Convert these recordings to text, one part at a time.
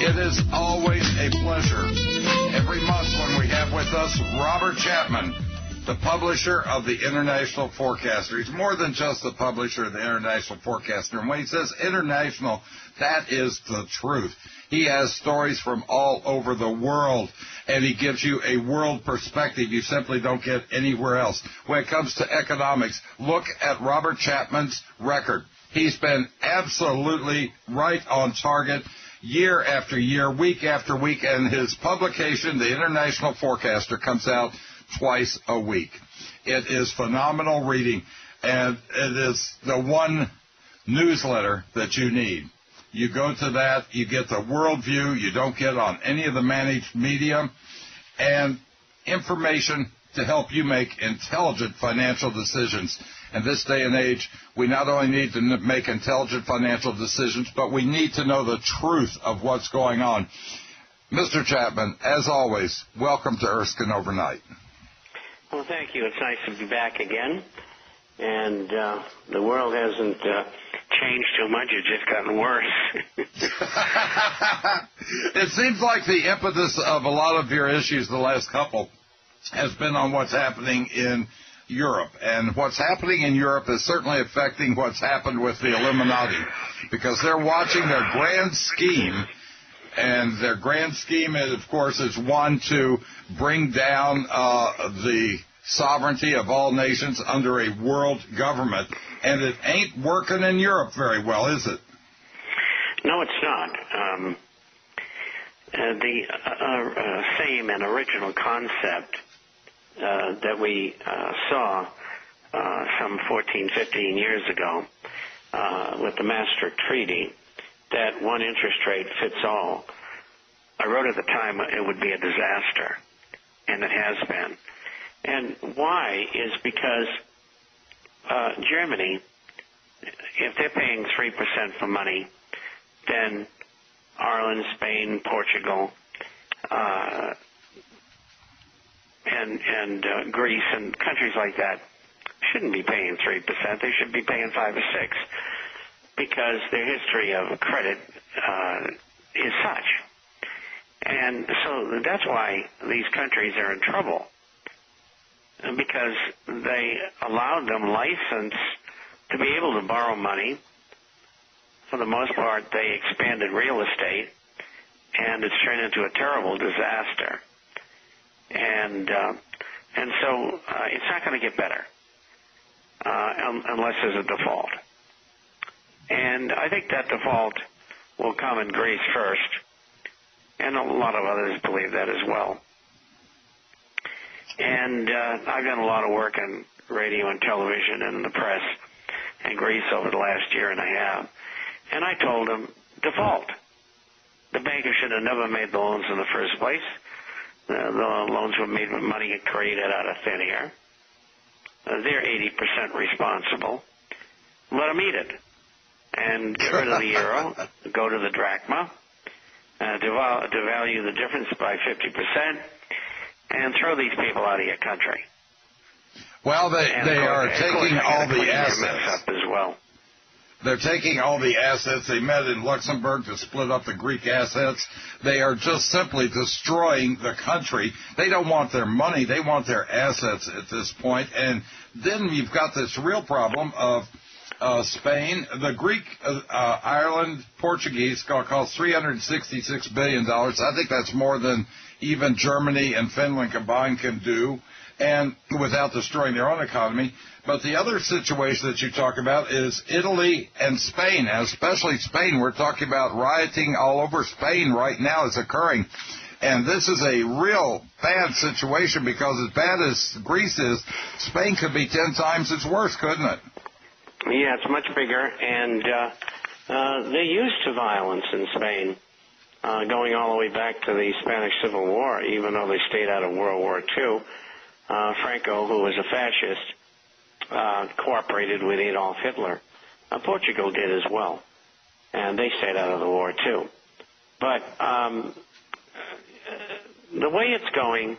It is always a pleasure every month when we have with us Robert Chapman, the publisher of the International Forecaster. He's more than just the publisher of the International Forecaster. And when he says international, that is the truth. He has stories from all over the world, and he gives you a world perspective you simply don't get anywhere else. When it comes to economics, look at Robert Chapman's record. He's been absolutely right on target year after year, week after week, and his publication, the International Forecaster, comes out twice a week. It is phenomenal reading, and it is the one newsletter that you need. You go to that, you get the worldview you don't get on any of the managed media, and information to help you make intelligent financial decisions. In this day and age, we not only need to make intelligent financial decisions, but we need to know the truth of what's going on. Mr. Chapman, as always, welcome to Erskine Overnight. Well, thank you. It's nice to be back again. And the world hasn't changed too much. It's just gotten worse. It seems like the impetus of a lot of your issues the last couple has been on what's happening in Europe. And what's happening in Europe is certainly affecting what's happened with the Illuminati, because they're watching their grand scheme. And their grand scheme, is, of course, is one to bring down the sovereignty of all nations under a world government. And it ain't working in Europe very well, is it? No, it's not. The same and original concept that we saw some 14, 15 years ago with the Maastricht Treaty, that one interest rate fits all. I wrote at the time it would be a disaster, and it has been. And why is because Germany, if they're paying 3% for money, then Ireland, Spain, Portugal, and Greece and countries like that shouldn't be paying 3%. They should be paying 5 or 6, because their history of credit is such. And so that's why these countries are in trouble, because they allowed them license to be able to borrow money. For the most part, they expanded real estate, and it's turned into a terrible disaster. And so it's not going to get better unless there's a default. And I think that default will come in Greece first, and a lot of others believe that as well. And I've done a lot of work on radio and television and the press in Greece over the last year and a half, and I told them, default. The bankers should have never made the loans in the first place. The loans were made with money created out of thin air. They're 80% responsible. Let them eat it. And get rid of the euro, go to the drachma, devalue the difference by 50%, and throw these people out of your country. Well, they are taking all the assets. Up as well. They're taking all the assets. They met in Luxembourg to split up the Greek assets. They are just simply destroying the country. They don't want their money. They want their assets at this point. And then you've got this real problem of Spain, the Greek, Ireland, Portuguese cost $366 billion. I think that's more than even Germany and Finland combined can do, and without destroying their own economy. But the other situation that you talk about is Italy and Spain, and especially Spain. We're talking about rioting all over Spain right now is occurring. And this is a real bad situation, because as bad as Greece is, Spain could be 10 times as worse, couldn't it? Yeah, it's much bigger, and they're used to violence in Spain, going all the way back to the Spanish Civil War, even though they stayed out of World War II. Franco, who was a fascist, cooperated with Adolf Hitler. Portugal did as well, and they stayed out of the war too. But the way it's going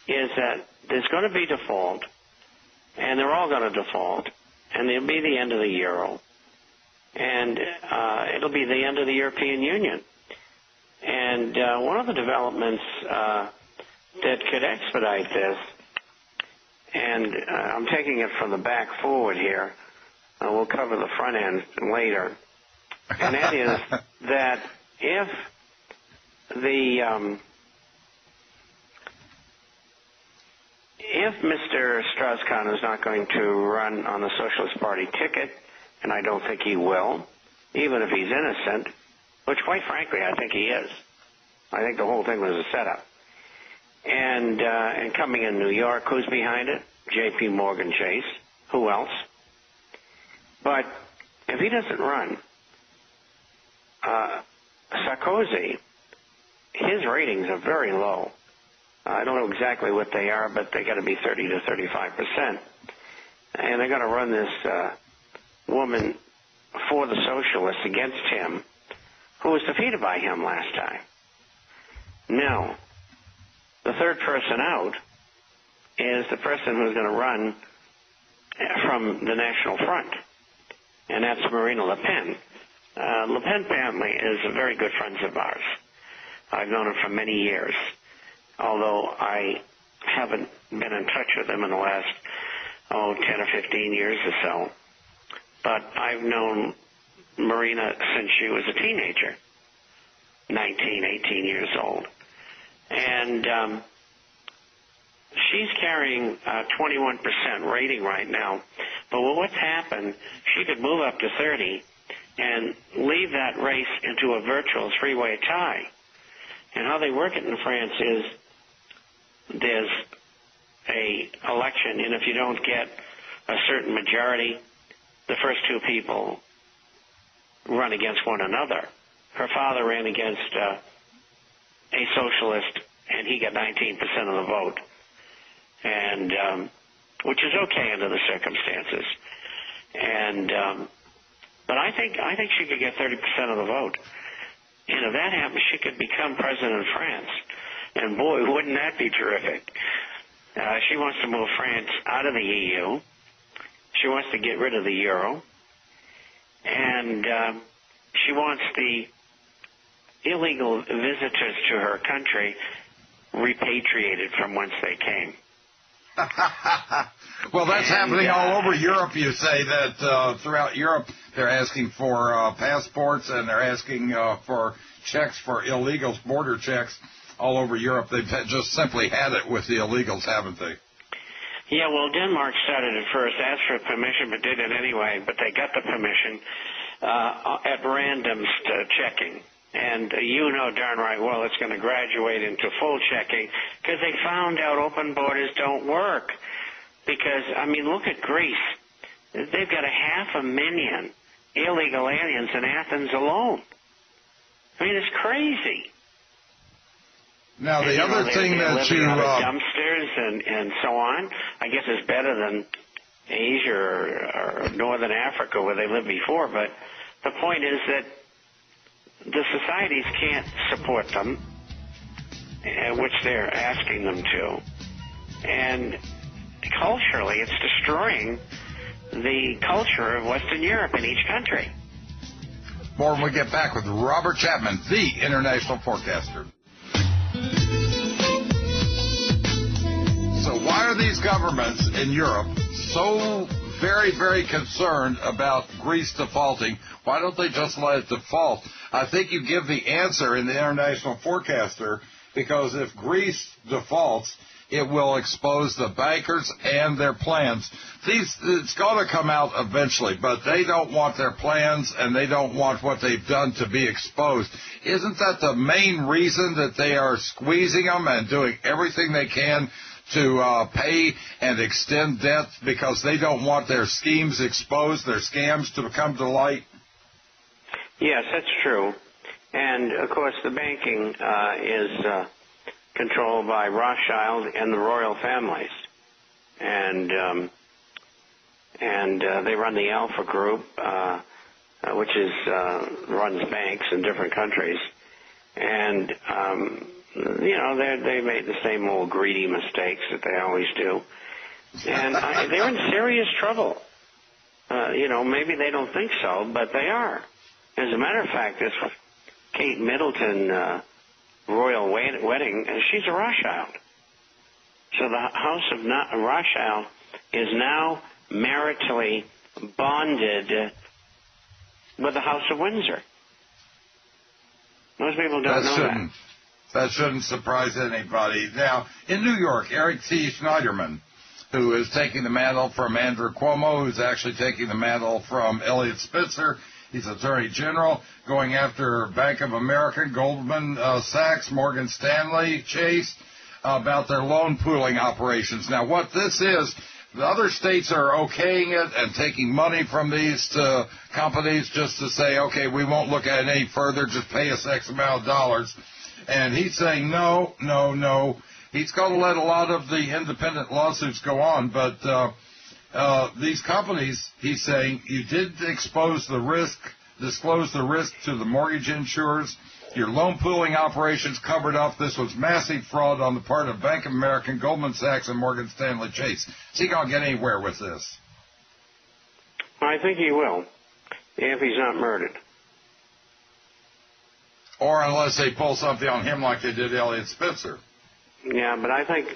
is that there's going to be default, and they're all going to default, and it'll be the end of the euro, and it'll be the end of the European Union. And one of the developments that could expedite this, and I'm taking it from the back forward here, we'll cover the front end later, and that is that if Mr. Strauss-Kahn is not going to run on the Socialist Party ticket, and I don't think he will, even if he's innocent, which quite frankly I think he is. I think the whole thing was a setup. And coming in New York, who's behind it? J.P. Morgan Chase. Who else? But if he doesn't run, Sarkozy, his ratings are very low. I don't know exactly what they are, but they got to be 30 to 35%. And they're going to run this woman for the socialists against him, who was defeated by him last time. Now, the third person out is the person who's going to run from the National Front, and that's Marine Le Pen. Le Pen family is a very good friends of ours. I've known them for many years, although I haven't been in touch with them in the last, 10 or 15 years or so. But I've known Marina since she was a teenager, 19, 18 years old. And she's carrying a 21% rating right now. But what's happened, she could move up to 30 and leave that race into a virtual three-way tie. And how they work it in France is there's a election, and if you don't get a certain majority, the first two people run against one another. Her father ran against a socialist, and he got 19% of the vote, and which is okay under the circumstances. And but I think she could get 30% of the vote, and if that happens, she could become president of France. And boy, wouldn't that be terrific? She wants to move France out of the EU. She wants to get rid of the euro, and she wants the illegal visitors to her country repatriated from whence they came. Well, that's happening all over Europe. You say that throughout Europe they're asking for passports, and they're asking for checks for illegals, border checks all over Europe. They've just simply had it with the illegals, haven't they? Yeah, well, Denmark started it first, asked for permission, but did it anyway. But they got the permission at random checking. And you know darn right well it's going to graduate into full checking because they found out open borders don't work. Because, I mean, look at Greece. They've got 500,000 illegal aliens in Athens alone. I mean, it's crazy. Now, the other thing that you... dumpsters and so on, I guess it's better than Asia or Northern Africa where they lived before. But the point is that the societies can't support them, which they're asking them to. And culturally, it's destroying the culture of Western Europe in each country. More when we get back with Robert Chapman, the international forecaster. So why are these governments in Europe so very, very concerned about Greece defaulting? Why don't they just let it default? I think you give the answer in the international forecaster, because if Greece defaults, it will expose the bankers and their plans. It's going to come out eventually, but they don't want their plans and they don't want what they've done to be exposed. Isn't that the main reason that they are squeezing them and doing everything they can to pay and extend debt, because they don't want their schemes exposed, their scams to come to light? Yes, that's true. And, of course, the banking is controlled by Rothschild and the royal families. And they run the Alpha Group, which runs banks in different countries. And they made the same old greedy mistakes that they always do. And they're in serious trouble. Maybe they don't think so, but they are. As a matter of fact, this Kate Middleton royal wedding, she's a Rothschild. So the House of Rothschild is now maritally bonded with the House of Windsor. Most people don't know that. That shouldn't surprise anybody. Now, in New York, Eric T. Schneiderman, who is taking the mantle from Andrew Cuomo, who's actually taking the mantle from Eliot Spitzer. He's Attorney General, going after Bank of America, Goldman Sachs, Morgan Stanley, Chase, about their loan pooling operations. Now, what this is, the other states are okaying it and taking money from these companies just to say, okay, we won't look at it any further, just pay us X amount of dollars. And he's saying, no. He's going to let a lot of the independent lawsuits go on, but these companies, he's saying, you did disclose the risk to the mortgage insurers. Your loan pooling operations covered up. This was massive fraud on the part of Bank of America, Goldman Sachs, and Morgan Stanley Chase. Is he going to get anywhere with this? I think he will, if he's not murdered. Or unless they pull something on him like they did Eliot Spitzer. Yeah, but I think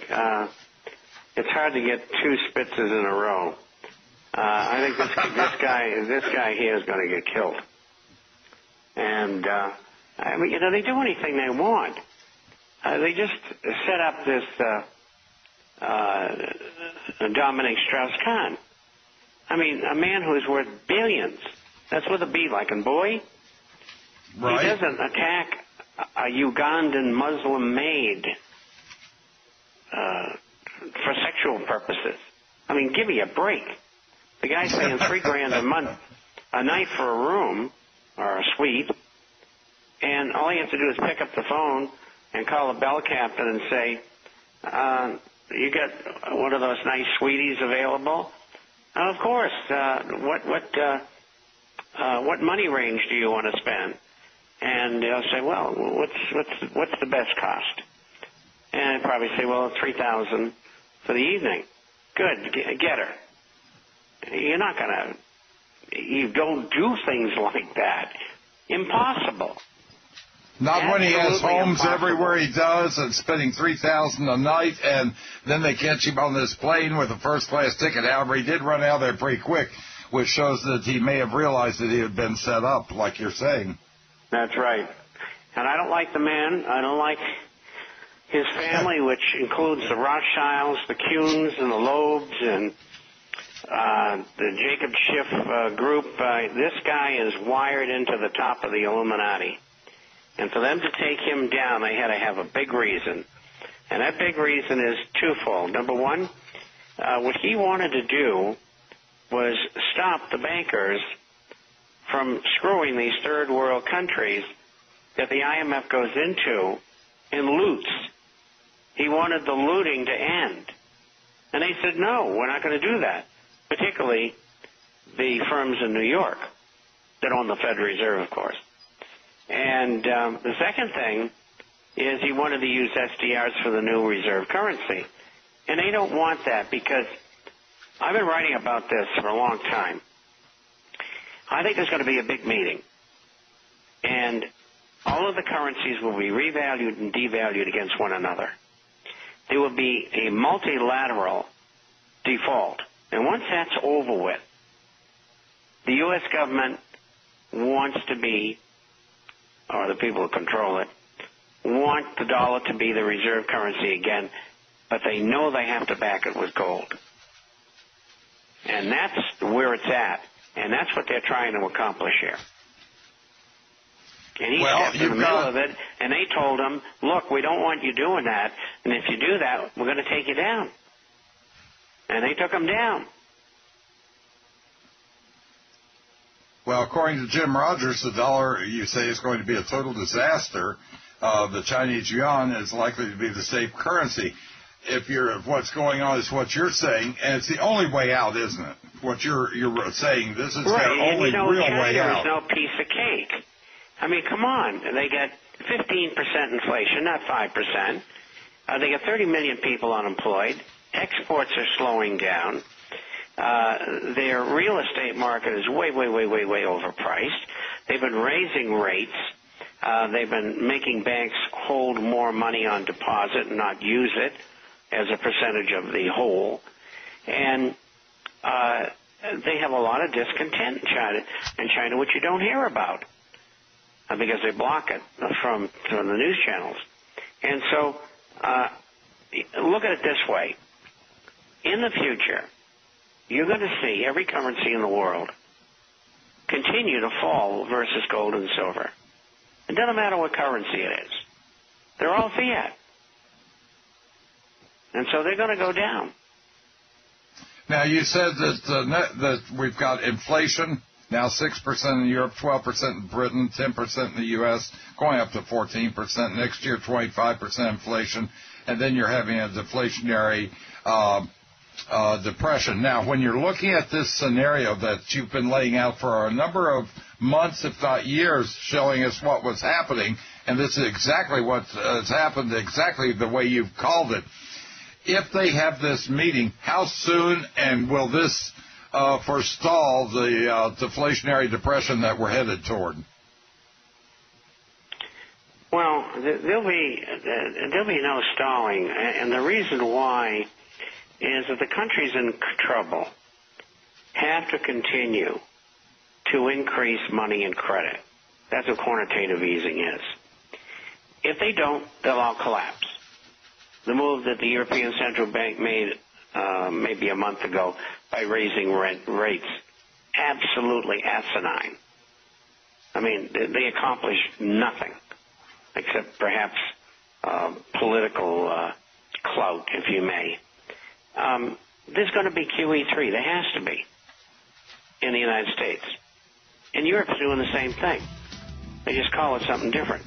it's hard to get two Spitzers in a row. I think this guy here is going to get killed. And I mean, they do anything they want. They just set up this Dominic Strauss-Kahn. I mean, a man who's worth billions. That's with a B, like in boy. Right. He doesn't attack a Ugandan Muslim maid for sexual purposes. I mean, give me a break. The guy's paying $3,000 a night for a room or a suite, and all you have to do is pick up the phone and call a bell captain and say, "You got one of those nice sweeties available?" Of course. What money range do you want to spend? And they'll say, well, what's the best cost? And I'd probably say, well, $3,000 for the evening. Good, get her. You don't do things like that. Impossible. Not when he has homes everywhere he does and spending $3,000 a night, and then they catch him on this plane with a first-class ticket. However, he did run out of there pretty quick, which shows that he may have realized that he had been set up, like you're saying. That's right. And I don't like the man. I don't like his family, which includes the Rothschilds, the Kuhns, and the Loebs, and the Jacob Schiff group. This guy is wired into the top of the Illuminati. And for them to take him down, they had to have a big reason. And that big reason is twofold. Number one, what he wanted to do was stop the bankers from screwing these third world countries that the IMF goes into and loots. He wanted the looting to end. And they said, no, we're not going to do that, particularly the firms in New York that own the Federal Reserve, of course. And the second thing is he wanted to use SDRs for the new reserve currency. And they don't want that because I've been writing about this for a long time. I think there's going to be a big meeting. And all of the currencies will be revalued and devalued against one another. There will be a multilateral default. And once that's over with, the U.S. government wants to be, or the people who control it, want the dollar to be the reserve currency again, but they know they have to back it with gold. And that's where it's at. And that's what they're trying to accomplish here. And he's kept in the middle of it, and they told him, look, we don't want you doing that, and if you do that, we're going to take you down. And they took him down. Well, according to Jim Rogers, the dollar, you say, is going to be a total disaster. The Chinese yuan is likely to be the safe currency. If what's going on is what you're saying, and it's the only way out, isn't it? What you're saying, this is their only real way out. There's no piece of cake. I mean, come on. They got 15% inflation, not 5%. They got 30 million people unemployed. Exports are slowing down. Their real estate market is way overpriced. They've been raising rates. They've been making banks hold more money on deposit and not use it as a percentage of the whole. And they have a lot of discontent in China, which you don't hear about because they block it from the news channels. And so look at it this way. In the future, you're going to see every currency in the world continue to fall versus gold and silver. It doesn't matter what currency it is. They're all fiat. And so they're going to go down. Now, you said that we've got inflation, now 6% in Europe, 12% in Britain, 10% in the U.S., going up to 14%. Next year, 25% inflation. And then you're having a deflationary depression. Now, when you're looking at this scenario that you've been laying out for a number of months, if not years, showing us what was happening, and this is exactly what has happened, exactly the way you've called it. If they have this meeting, how soon, and will this forestall the deflationary depression that we're headed toward? Well, there'll be no stalling, and the reason why is that the countries in trouble have to continue to increase money and credit. That's what quantitative easing is. If they don't, they'll all collapse. The move that the European Central Bank made maybe a month ago by raising rates, absolutely asinine. I mean, they accomplished nothing except perhaps political clout, if you may. There's going to be QE3. There has to be in the United States. And Europe's doing the same thing. They just call it something different.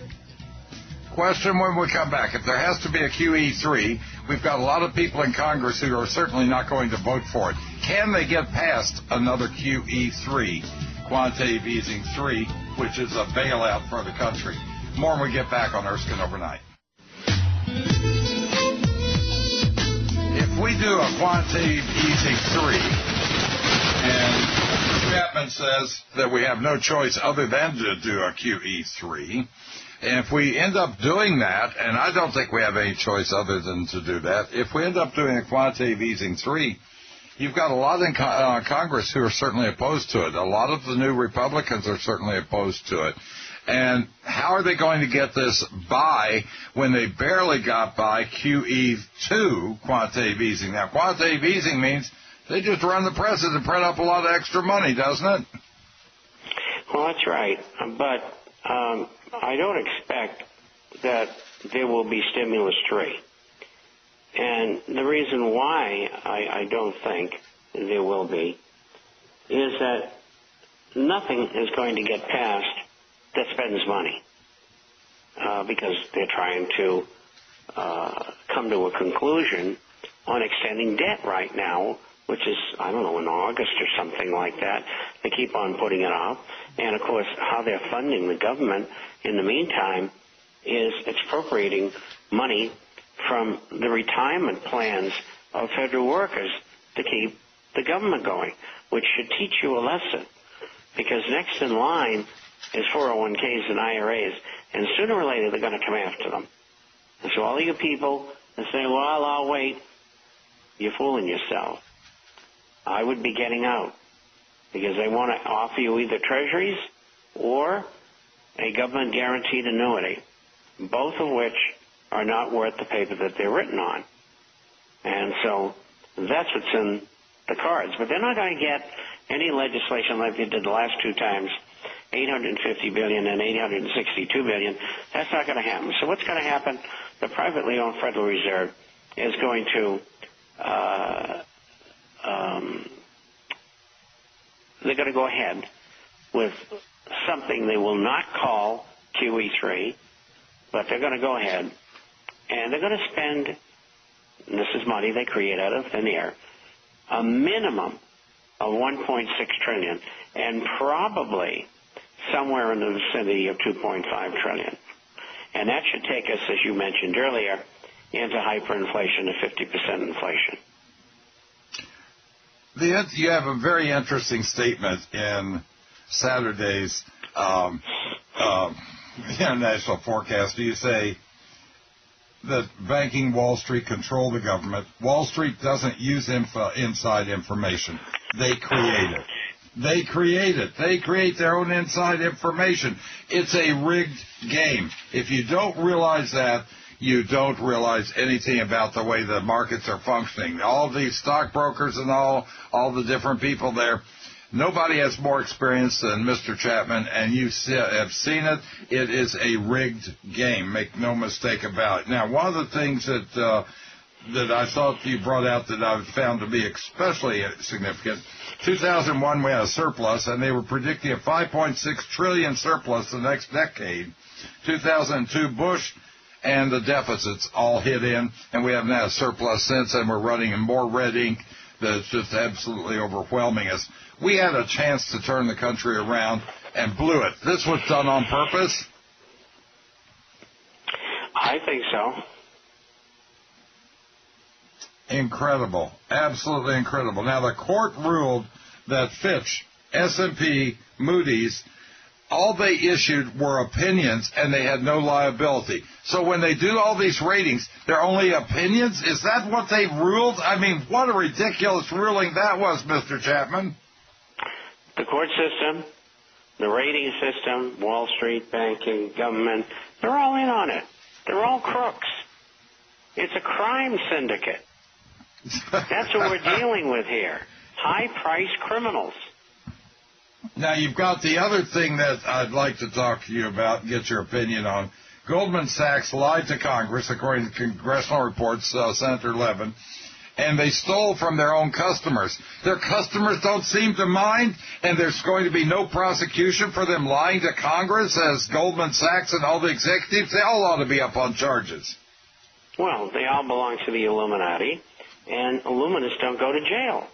Question when we come back. If there has to be a QE3, we've got a lot of people in Congress who are certainly not going to vote for it. Can they get past another QE3, quantitative easing 3, which is a bailout for the country? More when we get back on Erskine Overnight. If we do a quantitative easing 3, and Chapman says that we have no choice other than to do a QE3, and if we end up doing that, and I don't think we have any choice other than to do that, if we end up doing a quantitative easing 3, you've got a lot in Congress who are certainly opposed to it. A lot of the new Republicans are certainly opposed to it. And how are they going to get this by when they barely got by QE2, quantitative easing? Now, quantitative easing means they just run the presses and print up a lot of extra money, doesn't it? Well, that's right. But I don't expect that there will be stimulus 3. And the reason why I don't think there will be is that nothing is going to get passed that spends money because they're trying to come to a conclusion on extending debt right now, which is, I don't know, in August or something like that. They keep on putting it off. And, of course, how they're funding the government in the meantime is expropriating money from the retirement plans of federal workers to keep the government going, which should teach you a lesson. Because next in line is 401ks and IRAs, and sooner or later they're going to come after them. And so all you people that say, well, I'll wait, you're fooling yourself. I would be getting out because they want to offer you either treasuries or a government-guaranteed annuity, both of which are not worth the paper that they're written on. And so that's what's in the cards. But they're not going to get any legislation like they did the last two times, $850 billion and $862 billion. That's not going to happen. So what's going to happen? The privately owned Federal Reserve is going to they're going to go ahead with something they will not call QE3, but they're going to go ahead and they're going to spend, and this is money they create out of thin air, a minimum of $1.6 trillion, and probably somewhere in the vicinity of $2.5 trillion. And that should take us, as you mentioned earlier, into hyperinflation to 50% inflation. You have a very interesting statement in Saturday's International Forecast. You say, that banking Wall Street control the government. Wall Street doesn't use inside information. They create it. They create it. They create their own inside information. It's a rigged game. If you don't realize that, you don't realize anything about the way the markets are functioning. All these stockbrokers and all the different people there, nobody has more experience than Mr. Chapman, and you have seen it. It is a rigged game. Make no mistake about it. Now, one of the things that I thought you brought out that I found to be especially significant, 2001 we had a surplus, and they were predicting a 5.6 trillion surplus the next decade. 2002 Bush and the deficits all hit in, and we haven't had a surplus since, and we're running in more red ink that's just absolutely overwhelming us. We had a chance to turn the country around and blew it. This was done on purpose? I think so. Incredible. Absolutely incredible. Now, the court ruled that Fitch, S&P, Moody's, all they issued were opinions, and they had no liability. So when they do all these ratings, they're only opinions? Is that what they ruled? I mean, what a ridiculous ruling that was, Mr. Chapman. The court system, the rating system, Wall Street, banking, government, they're all in on it. They're all crooks. It's a crime syndicate. That's what we're dealing with here. High-priced criminals. Now, you've got the other thing that I'd like to talk to you about and get your opinion on. Goldman Sachs lied to Congress, according to congressional reports, Senator Levin, and they stole from their own customers. Their customers don't seem to mind, and there's going to be no prosecution for them lying to Congress as Goldman Sachs and all the executives. They all ought to be up on charges. Well, they all belong to the Illuminati, and Illuminists don't go to jail.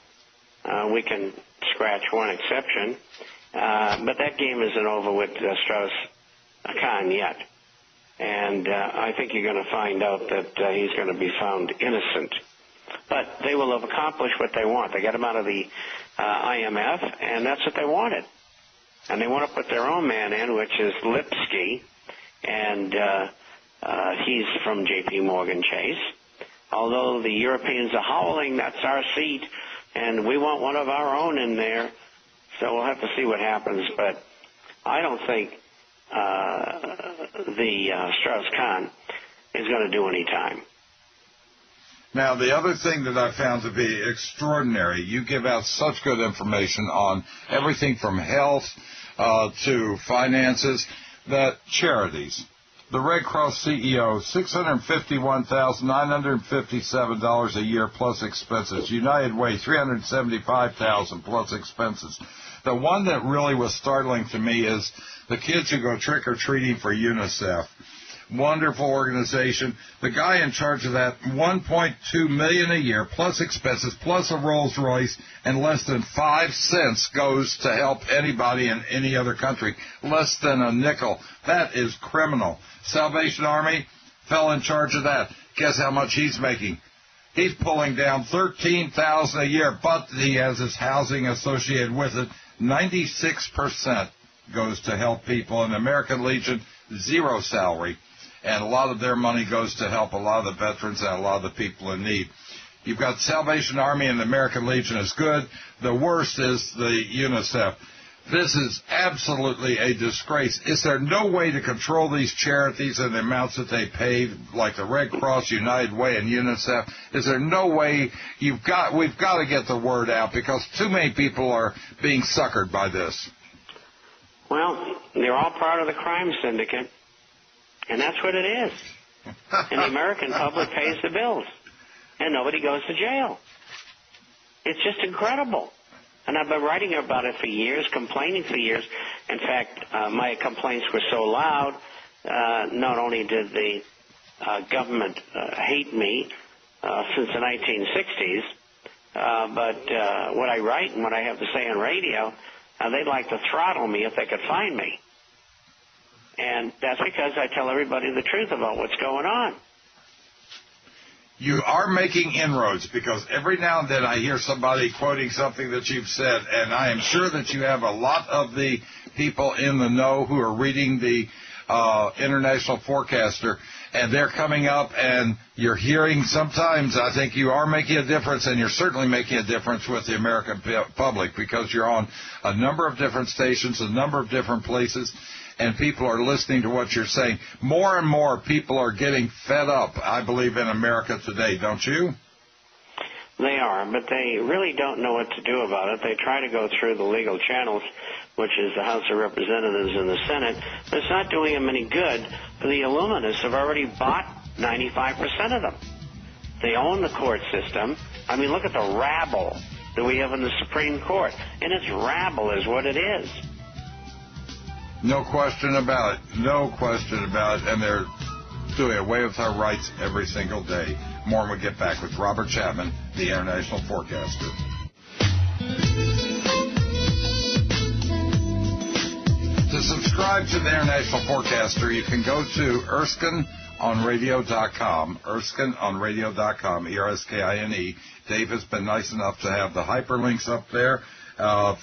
We can scratch one exception, but that game isn't over with Strauss-Kahn yet. And I think you're going to find out that he's going to be found innocent. But they will have accomplished what they want. They got him out of the IMF, and that's what they wanted. And they want to put their own man in, which is Lipsky, and he's from J.P. Morgan Chase. Although the Europeans are howling, that's our seat, and we want one of our own in there. So we'll have to see what happens. But I don't think the Strauss-Kahn is going to do any time. Now, the other thing that I found to be extraordinary, you give out such good information on everything from health to finances, that charities. The Red Cross CEO, $651,957 a year plus expenses. United Way, $375,000 plus expenses. The one that really was startling to me is the kids who go trick-or-treating for UNICEF. Wonderful organization. The guy in charge of that, $1.2 million a year plus expenses, plus a Rolls Royce, and less than 5 cents goes to help anybody in any other country. Less than a nickel. That is criminal. Salvation Army, fell in charge of that. Guess how much he's making? He's pulling down $13,000 a year, but he has his housing associated with it. 96% goes to help people. And the American Legion, zero salary. And a lot of their money goes to help a lot of the veterans and a lot of the people in need. You've got Salvation Army and the American Legion is good. The worst is the UNICEF. This is absolutely a disgrace. Is there no way to control these charities and the amounts that they pay, like the Red Cross, United Way, and UNICEF? Is there no way? We've got to get the word out because too many people are being suckered by this. Well, they're all part of the crime syndicate, and that's what it is. And the American public pays the bills, and nobody goes to jail. It's just incredible. And I've been writing about it for years, complaining for years. In fact, my complaints were so loud, not only did the government hate me since the 1960s, but what I write and what I have to say on radio, they'd like to throttle me if they could find me. And that's because I tell everybody the truth about what's going on. You are making inroads because every now and then I hear somebody quoting something that you've said, and I am sure that you have a lot of the people in the know who are reading the International Forecaster, and they're coming up, and you're hearing sometimes, I think you are making a difference, and you're certainly making a difference with the American public because you're on a number of different stations, a number of different places, and people are listening to what you're saying. More and more people are getting fed up, I believe, in America today, don't you? They are, but they really don't know what to do about it. They try to go through the legal channels, which is the House of Representatives and the Senate, but it's not doing them any good. The Illuminists have already bought 95% of them. They own the court system. I mean, look at the rabble that we have in the Supreme Court, and it's rabble is what it is. No question about it. No question about it, and they're doing away with our rights every single day. More when we get back with Robert Chapman, the International Forecaster. To subscribe to the International Forecaster, you can go to ErskineOnRadio.com, ErskineOnRadio.com, ERSKINE. Dave has been nice enough to have the hyperlinks up there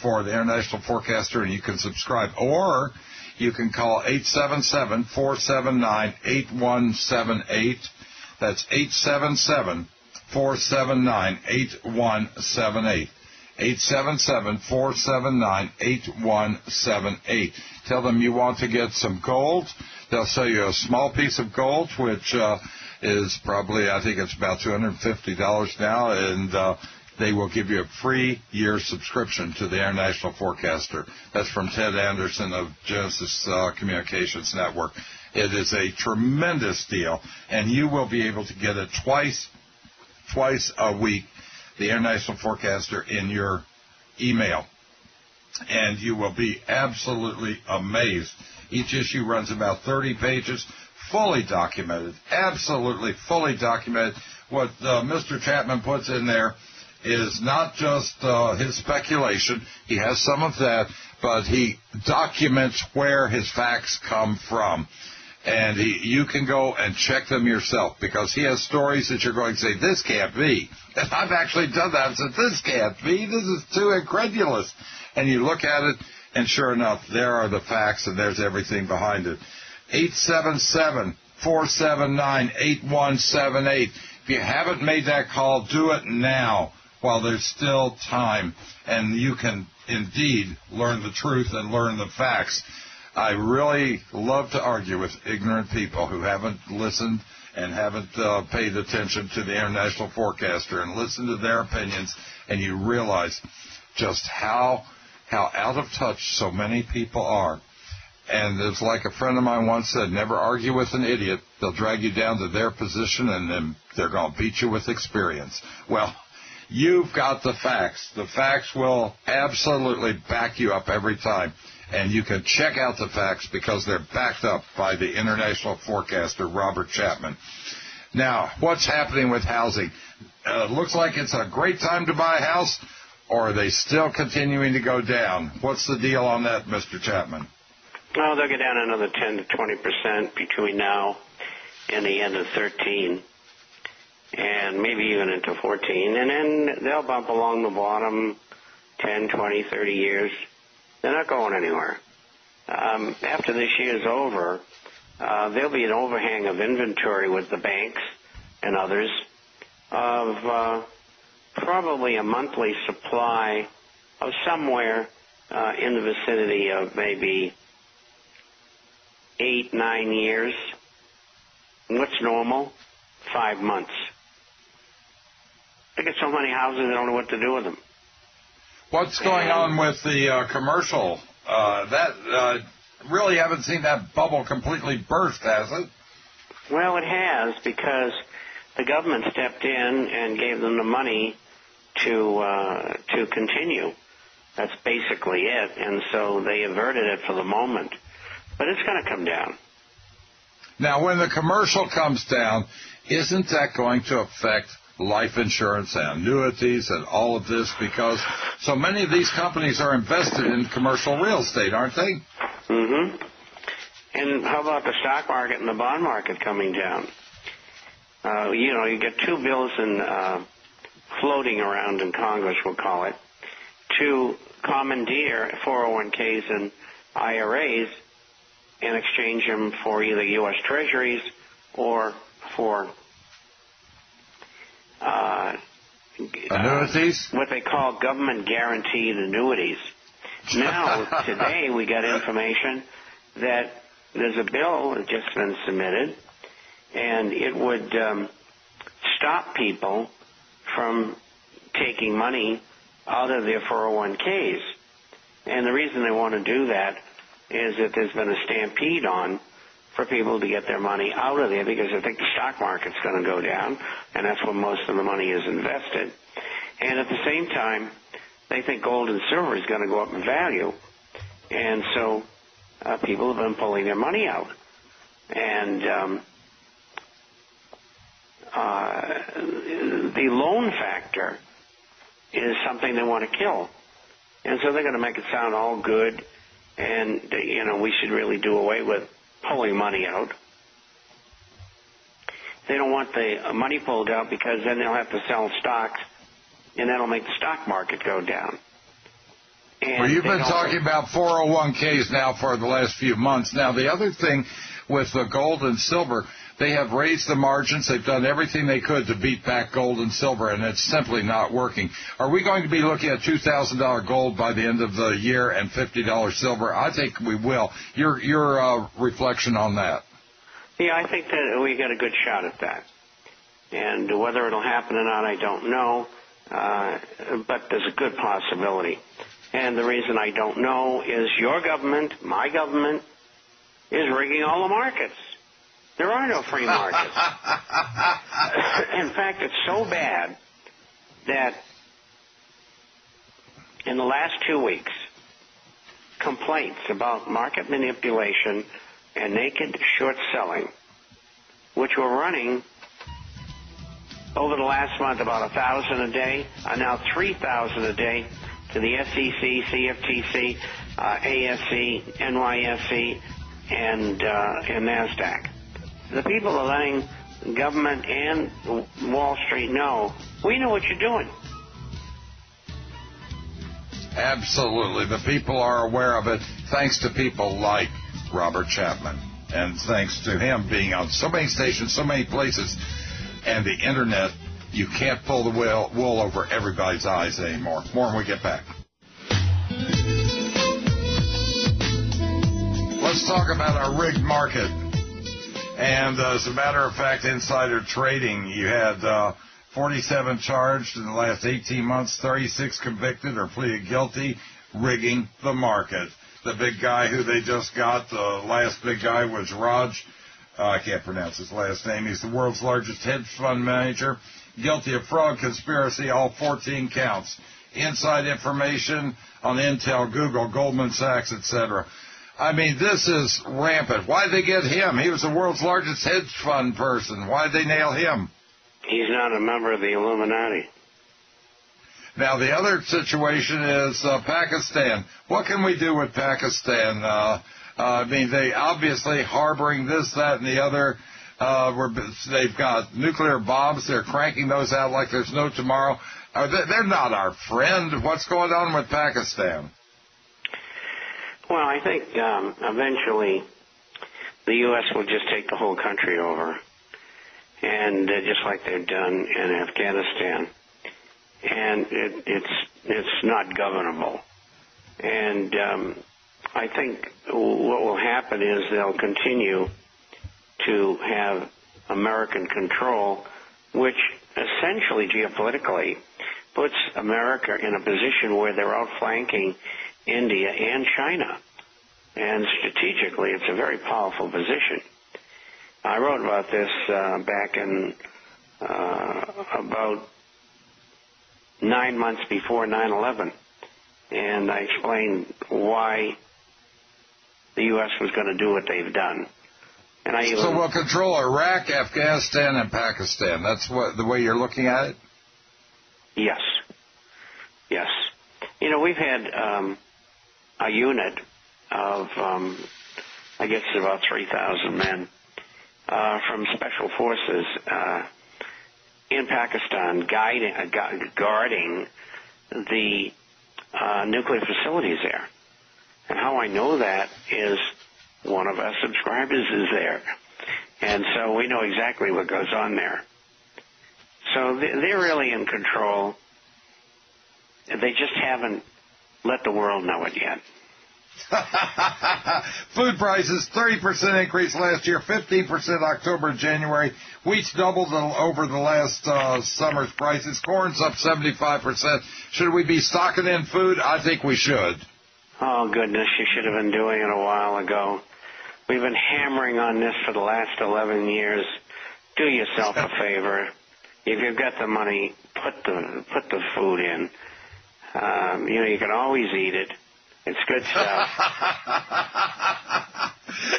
for the International Forecaster, and you can subscribe. Or you can call 877-479-8178. That's 877-479-8178. 877-479-8178. Tell them you want to get some gold. They'll sell you a small piece of gold, which is probably, I think it's about $250 now, and they will give you a free year subscription to the International Forecaster. That's from Ted Anderson of Genesis Communications Network. It is a tremendous deal, and you will be able to get it twice a week, the International Forecaster, in your email. And you will be absolutely amazed. Each issue runs about 30 pages, fully documented, absolutely fully documented. What Mr. Chapman puts in there is not just his speculation. He has some of that, but he documents where his facts come from. And you can go and check them yourself because he has stories that you're going to say, this can't be. And I've actually done that and said, this can't be. This is too incredulous. And you look at it, and sure enough, there are the facts, and there's everything behind it. 877-479-8178. If you haven't made that call, do it now while there's still time, and you can indeed learn the truth and learn the facts. I really love to argue with ignorant people who haven't listened and haven't paid attention to the International Forecaster and listened to their opinions, and you realize just how out of touch so many people are. And it's like a friend of mine once said, never argue with an idiot. They'll drag you down to their position, and then they're going to beat you with experience. Well, you've got the facts. The facts will absolutely back you up every time. And you can check out the facts because they're backed up by the International Forecaster, Robert Chapman. Now, what's happening with housing? Looks like it's a great time to buy a house, or are they still continuing to go down? What's the deal on that, Mr. Chapman? Well, they'll go down another 10 to 20% between now and the end of 13, and maybe even into 14. And then they'll bump along the bottom 10, 20, 30 years. They're not going anywhere. After this year's over, there'll be an overhang of inventory with the banks and others of probably a monthly supply of somewhere in the vicinity of maybe 8, 9 years. And what's normal? 5 months. They get so many houses, they don't know what to do with them. What's going on with the commercial? Really haven't seen that bubble completely burst, has it? Well, it has, because the government stepped in and gave them the money to continue. That's basically it, and so they averted it for the moment. But it's going to come down. Now, when the commercial comes down, isn't that going to affect life insurance and annuities and all of this, because so many of these companies are invested in commercial real estate, aren't they? Mm-hmm. And how about the stock market and the bond market coming down? You get two bills floating around in Congress, we'll call it, to commandeer 401ks and IRAs and exchange them for either U.S. Treasuries or for annuities? What they call government guaranteed annuities. Now, today we got information that there's a bill that's just been submitted, and it would stop people from taking money out of their 401ks. And the reason they want to do that is that there's been a stampede on for people to get their money out of there because they think the stock market's going to go down, and that's where most of the money is invested. And at the same time, they think gold and silver is going to go up in value, and so people have been pulling their money out. And the loan factor is something they want to kill. And so they're going to make it sound all good, and, we should really do away with pulling money out. They don't want the money pulled out because then they'll have to sell stocks, and that'll make the stock market go down. And well, you've been talking about 401ks now for the last few months. Now, the other thing with the gold and silver, they have raised the margins. They've done everything they could to beat back gold and silver, and it's simply not working. Are we going to be looking at $2,000 gold by the end of the year and $50 silver? I think we will. Your reflection on that? Yeah, I think that we got a good shot at that. And whether it'll happen or not, I don't know. But there's a good possibility. And the reason I don't know is your government, my government, is rigging all the markets. There are no free markets. In fact, it's so bad that in the last 2 weeks, complaints about market manipulation and naked short selling, which were running over the last month about 1,000 a day, are now 3,000 a day to the SEC, CFTC, ASC, NYSE, and NASDAQ. The people are letting government and Wall Street know, we know what you're doing. Absolutely. The people are aware of it, thanks to people like Robert Chapman, and thanks to him being on so many stations, so many places, and the Internet. You can't pull the wool over everybody's eyes anymore. More when we get back. Let's talk about our rigged market. And as a matter of fact, insider trading, you had 47 charged in the last 18 months, 36 convicted or pleaded guilty, rigging the market. The big guy who they just got, the last big guy was Raj. I can't pronounce his last name. He's the world's largest hedge fund manager, guilty of fraud, conspiracy, all 14 counts. Inside information on Intel, Google, Goldman Sachs, etc. I mean, this is rampant. Why'd they get him? He was the world's largest hedge fund person. Why'd they nail him? He's not a member of the Illuminati. Now, the other situation is Pakistan. What can we do with Pakistan? I mean, they obviously harboring this, that, and the other. They've got nuclear bombs. They're cranking those out like there's no tomorrow. They're not our friend. What's going on with Pakistan? Well, I think eventually the U.S. will just take the whole country over, and just like they've done in Afghanistan. And it's not governable. And I think what will happen is they'll continue to have American control, which essentially geopolitically puts America in a position where they're outflanking India and China. And strategically, it's a very powerful position. I wrote about this back in about 9 months before 9/11, and I explained why the U.S. was going to do what they've done. And so we'll control Iraq, Afghanistan, and Pakistan. That's the way you're looking at it? Yes. Yes. You know, we've had a unit of, I guess, about 3,000 men from Special Forces in Pakistan guarding the nuclear facilities there. And how I know that is one of our subscribers is there. And so we know exactly what goes on there. So they're really in control. They just haven't let the world know it yet. Food prices, 30% increase last year, 15% October, January. Wheat's doubled over the last summer's prices. Corn's up 75%. Should we be stocking in food? I think we should. Oh, goodness, you should have been doing it a while ago. We've been hammering on this for the last 11 years. Do yourself a favor. If you've got the money, put the food in. You can always eat it. It's good stuff.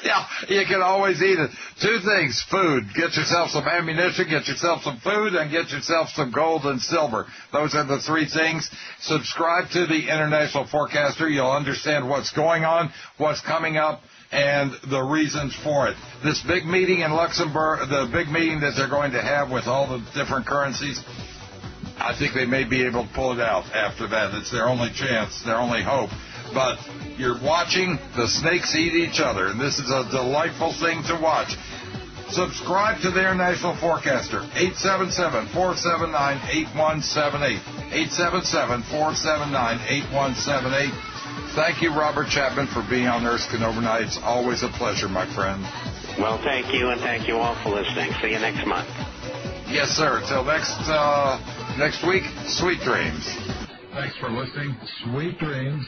Yeah, you can always eat it. Two things: food. Get yourself some ammunition, get yourself some food, and get yourself some gold and silver. Those are the three things. Subscribe to the International Forecaster. You'll understand what's going on, what's coming up, and the reasons for it. This big meeting in Luxembourg, the big meeting that they're going to have with all the different currencies, I think they may be able to pull it out after that. It's their only chance, their only hope. But you're watching the snakes eat each other, and this is a delightful thing to watch. Subscribe to the International Forecaster, 877-479-8178, 877-479-8178. Thank you, Robert Chapman, for being on Erskine Overnight. It's always a pleasure, my friend. Well, thank you, and thank you all for listening. See you next month. Yes, sir. Until next week, sweet dreams. Thanks for listening. Sweet dreams.